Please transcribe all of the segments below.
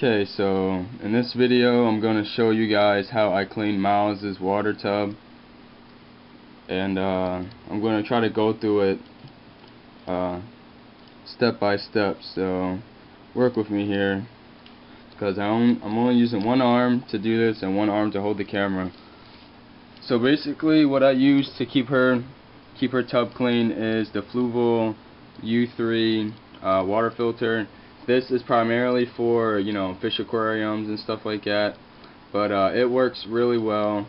Okay, so in this video I'm going to show you guys how I clean Miles' water tub, and I'm going to try to go through it step by step, so work with me here because I'm only using one arm to do this and one arm to hold the camera. So basically what I use to keep her tub clean is the Fluval U3 water filter. This is primarily for, you know, fish aquariums and stuff like that, but it works really well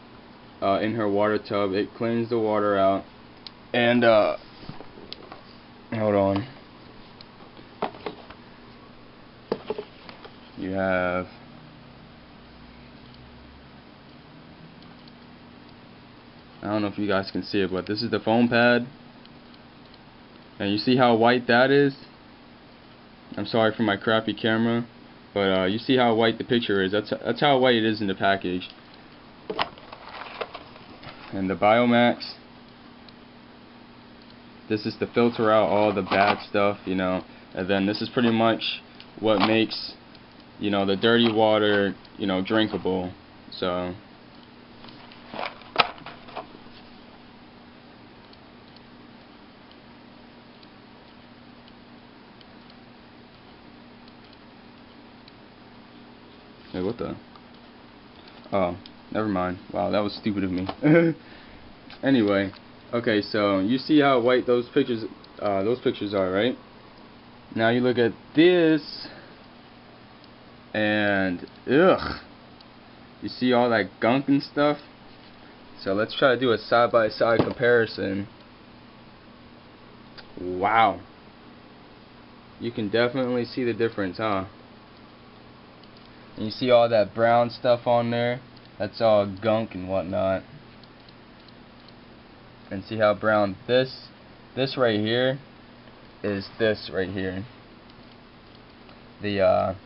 in her water tub. It cleans the water out, and hold on, you have I don't know if you guys can see it, but this is the foam pad, and you see how white that is. I'm sorry for my crappy camera, but you see how white the picture is. That's how white it is in the package. And the Biomax, this is to filter out all the bad stuff, you know. And then this is pretty much what makes, you know, the dirty water, you know, drinkable. So hey, what the? Oh, never mind. Wow, that was stupid of me. Anyway, okay, so you see how white those pictures are, right? Now you look at this, and ugh, you see all that gunk and stuff. So let's try to do a side-by-side comparison. Wow, you can definitely see the difference, huh? And you see all that brown stuff on there? That's all gunk and whatnot. And see how brown this right here is, this right here. The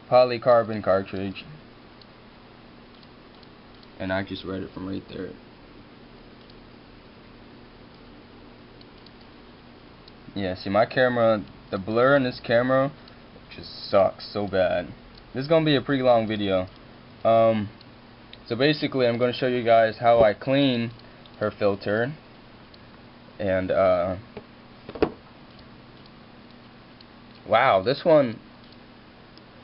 polycarbon cartridge. And I just read it from right there. Yeah, see my camera, the blur in this camera just sucks so bad. This is going to be a pretty long video. So basically I'm going to show you guys how I clean her filter. And wow, this one,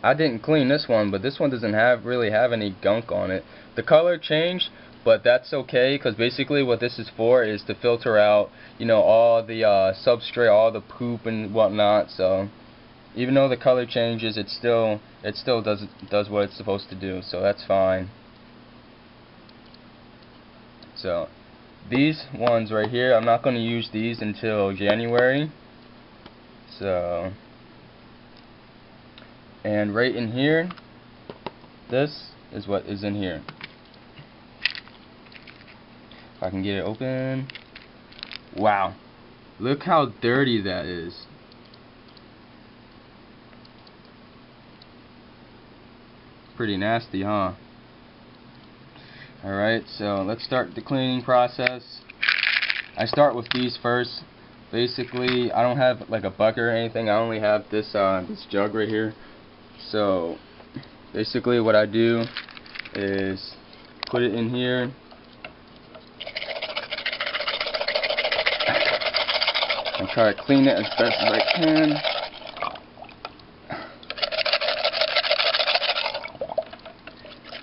I didn't clean this one, but this one doesn't really have any gunk on it. The color changed, but that's okay, because basically what this is for is to filter out, you know, all the substrate, all the poop and whatnot. So even though the color changes, it still does what it's supposed to do, so that's fine. So these ones right here, I'm not going to use these until January. So, and right in here, this is what is in here. If I can get it open. Wow, look how dirty that is. Pretty nasty, huh? Alright, so let's start the cleaning process. I start with these first. Basically, I don't have like a bucket or anything. I only have this this jug right here. So basically what I do is put it in here. And try to clean it as best as I can.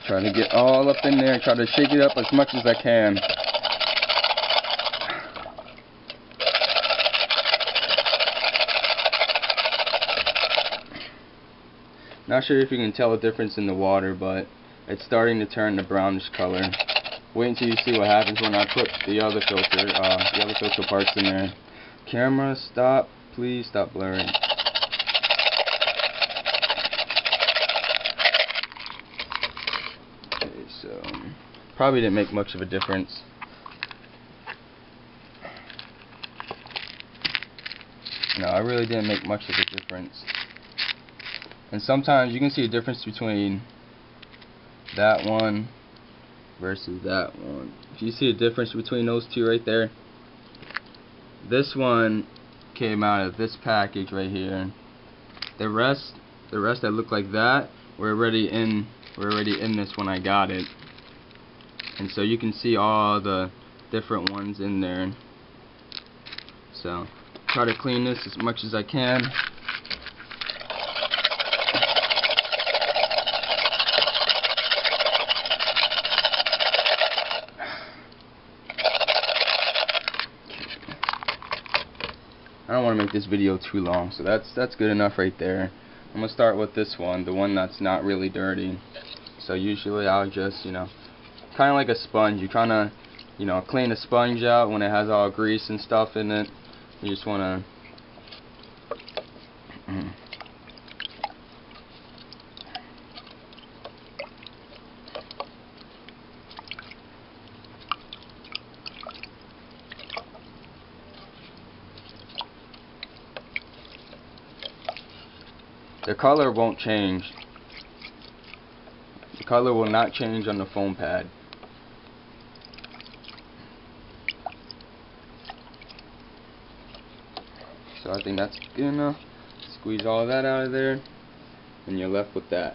Try to get all up in there, try to shake it up as much as I can. Not sure if you can tell the difference in the water, but it's starting to turn the brownish color. Wait until you see what happens when I put the other filter parts in there. Camera, stop. Please stop blurring. So, probably didn't make much of a difference. No, I really didn't make much of a difference. And sometimes you can see a difference between that one versus that one. If you see a difference between those two right there, this one came out of this package right here. The rest that looked like that we're already in this when I got it, and so you can see all the different ones in there. So try to clean this as much as I can. I don't want to make this video too long, so that's good enough right there. I'm gonna start with this one, the one that's not really dirty. So usually I'll just, kind of like a sponge. You're trying to, clean a sponge out when it has all grease and stuff in it. You just want to. The color won't change. The color will not change on the foam pad. So I think that's good enough. Squeeze all that out of there, and you're left with that.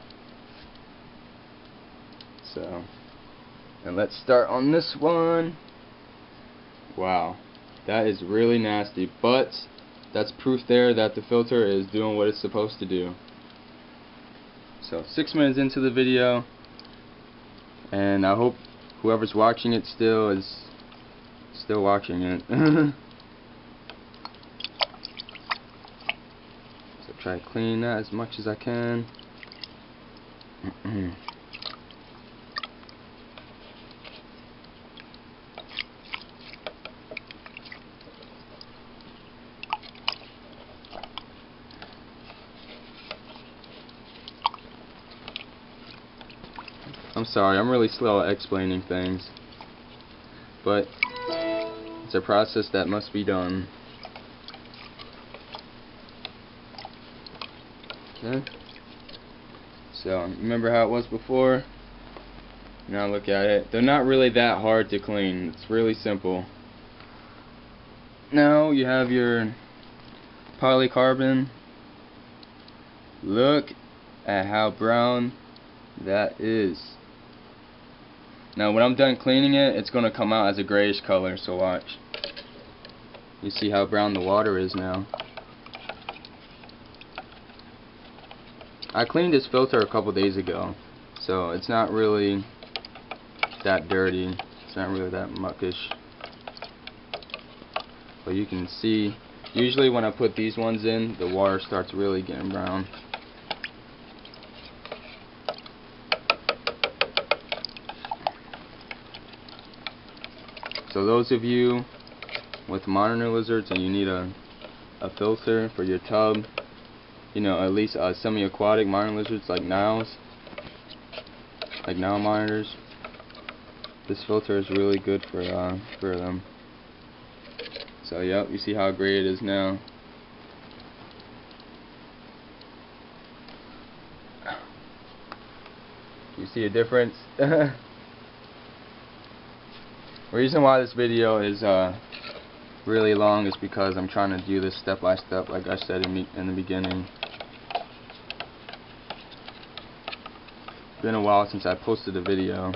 So, and let's start on this one. Wow, that is really nasty, but that's proof there that the filter is doing what it's supposed to do. So 6 minutes into the video, and I hope whoever's watching it still is still watching it. So try to clean that as much as I can. I'm sorry, I'm really slow at explaining things, but it's a process that must be done. Okay, so remember how it was before? Now look at it. They're not really that hard to clean. It's really simple. Now you have your polycarbon. Look at how brown that is. Now when I'm done cleaning it, it's going to come out as a grayish color, so watch. You see how brown the water is now. I cleaned this filter a couple days ago, so it's not really that dirty. It's not really that muckish. But you can see, usually when I put these ones in, the water starts really getting brown. So those of you with monitor lizards and you need a filter for your tub, at least semi-aquatic monitor lizards like Niles, like Nile monitors, this filter is really good for them. So yep, you see how gray it is now. You see a difference? The reason why this video is really long is because I'm trying to do this step by step, like I said in the beginning. It's been a while since I posted a video.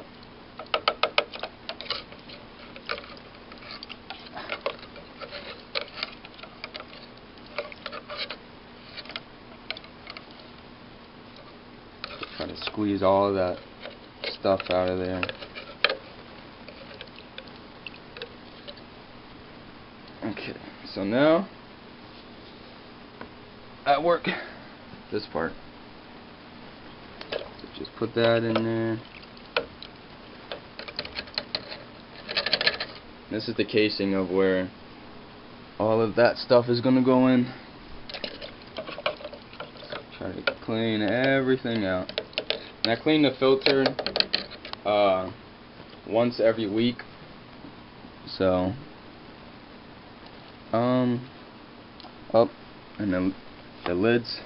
Try to squeeze all of that stuff out of there. Okay, so now at work, this part. So just put that in there. This is the casing of where all of that stuff is gonna go in. So try to clean everything out. And I clean the filter once every week. So up, and then the lids.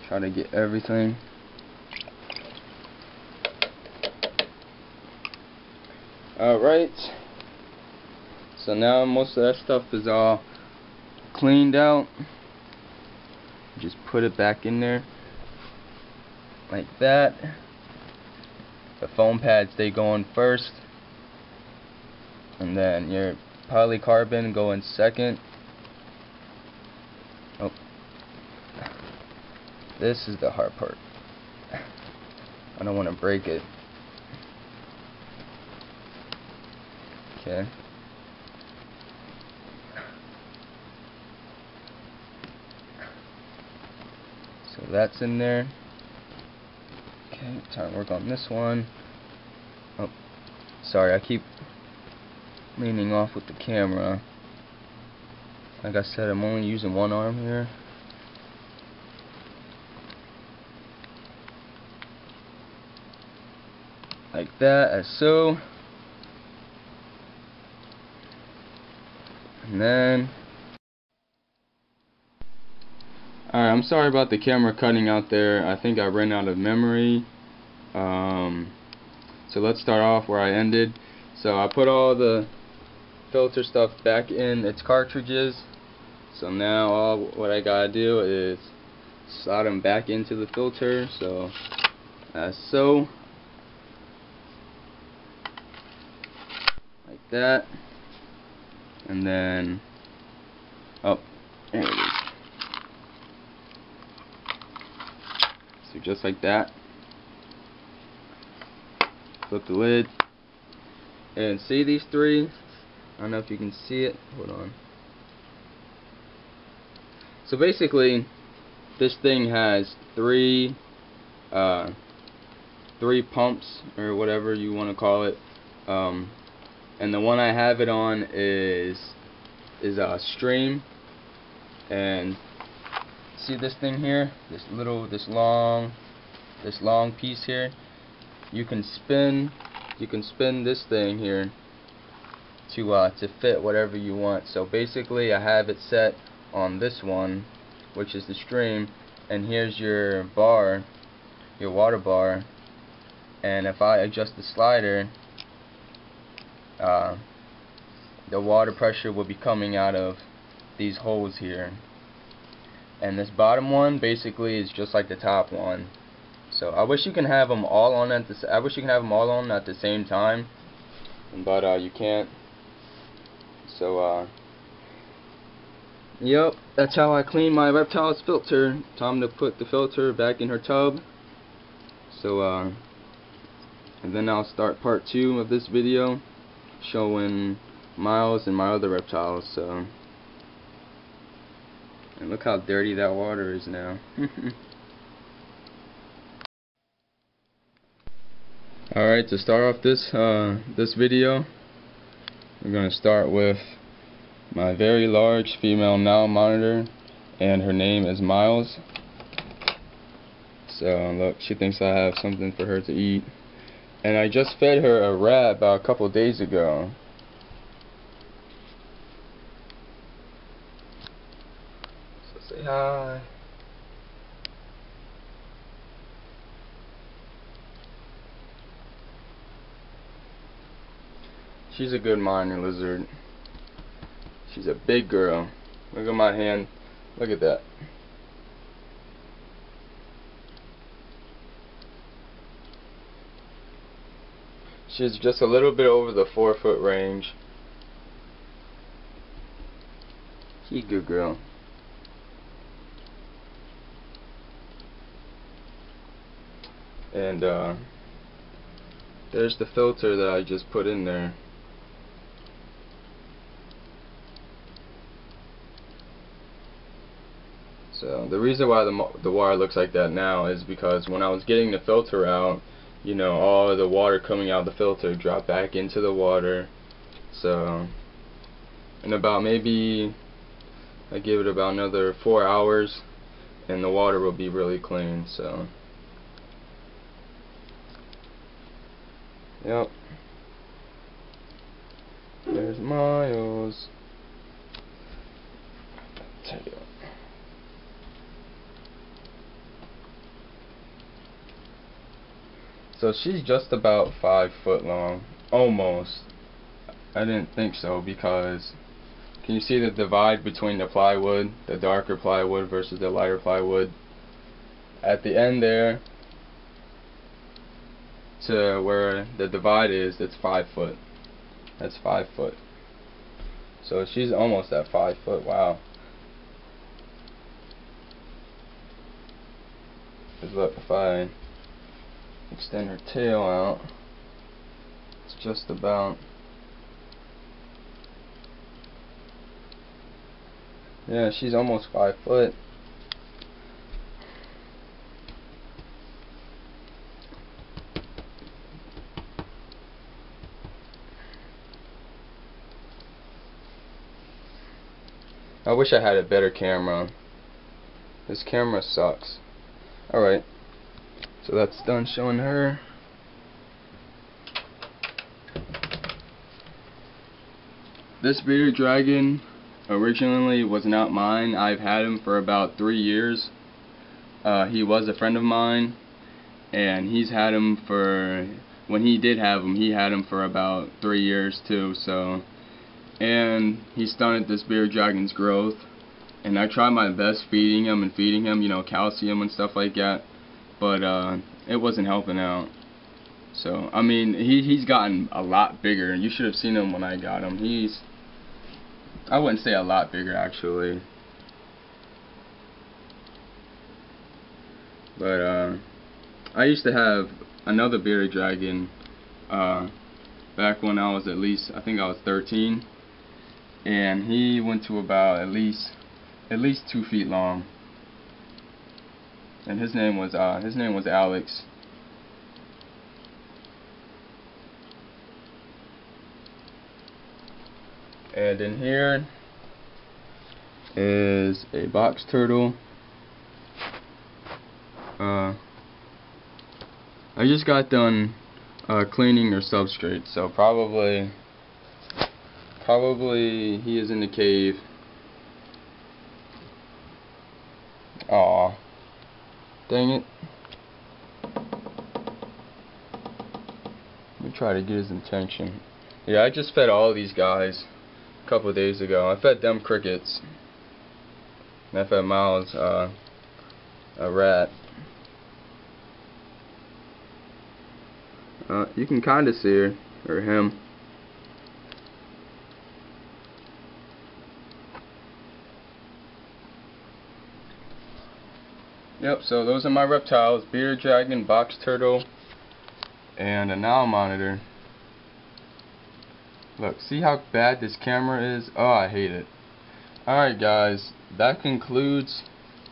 Try to get everything. Alright, so now most of that stuff is all cleaned out. Just put it back in there like that. The foam pads, they go in first, and then your polycarbon go in second. Oh, this is the hard part. I don't want to break it. Okay. So that's in there. Okay, time to work on this one. Oh, sorry, I keep leaning off with the camera. Like I said, I'm only using one arm here. Like that, as so. And then, alright, I'm sorry about the camera cutting out there. I think I ran out of memory. So let's start off where I ended. So I put all the filter stuff back in its cartridges. So now all what I gotta do is slide them back into the filter. So as so, like that, and then oh, there it is. So just like that. Flip the lid, and see these three? I don't know if you can see it. Hold on. So basically, this thing has three pumps, or whatever you want to call it, and the one I have it on is a stream. And see this thing here, this long piece here. You can spin this thing here to fit whatever you want. So basically, I have it set on this one, which is the stream, and here's your bar, your water bar. And if I adjust the slider, the water pressure will be coming out of these holes here. And this bottom one basically is just like the top one. So I wish you can have them all on at the same time, but you can't. So yep, that's how I clean my Reptiles filter. Time to put the filter back in her tub. So and then I'll start part 2 of this video, showing Miles and my other reptiles. So, and look how dirty that water is now. Alright, to start off this video, we're going to start with my very large female Nile monitor, and her name is Miles. So look, she thinks I have something for her to eat, and I just fed her a rat about a couple days ago. So say hi. She's a good monitor lizard. She's a big girl. Look at my hand. Look at that. She's just a little bit over the 4-foot range. She's a good girl. And there's the filter that I just put in there. So the reason why the water looks like that now is because when I was getting the filter out, you know, all of the water coming out of the filter dropped back into the water. So in about, maybe I give it about another 4 hours, and the water will be really clean. So yep, there's Miles. Tell you. So she's just about 5 foot long, almost. I didn't think so, because Can you see the divide between the plywood, the darker plywood versus the lighter plywood? At the end there, to where the divide is, that's 5 foot. That's 5 foot. So she's almost at 5 foot. Wow. Because look, if I extend her tail out, it's just about, yeah, she's almost 5 foot. I wish I had a better camera. This camera sucks. Alright, so that's done showing her. This bearded dragon originally was not mine. I've had him for about 3 years. He was a friend of mine, and he's had him for, when he did have him, he had him for about 3 years too. So, and he stunted this bearded dragon's growth. And I tried my best feeding him, you know, calcium and stuff like that, but it wasn't helping out. So, I mean, he's gotten a lot bigger. You should have seen him when I got him. I wouldn't say a lot bigger actually, but I used to have another bearded dragon back when I was I think I was 13, and he went to about at least 2 feet long, and his name was Alex. And in here is a box turtle. I just got done cleaning their substrate, so probably he is in the cave. Aw, dang it. Let me try to get his attention. Yeah, I just fed all these guys a couple of days ago. I fed them crickets, and I fed Miles a rat. You can kind of see her, or him. Yep, so those are my reptiles: bearded dragon, box turtle, and a Nile monitor. Look, see how bad this camera is? Oh, I hate it. Alright guys, that concludes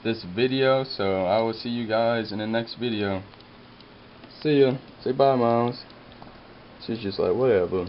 this video, so I will see you guys in the next video. See ya. Say bye, Miles. She's just like, whatever.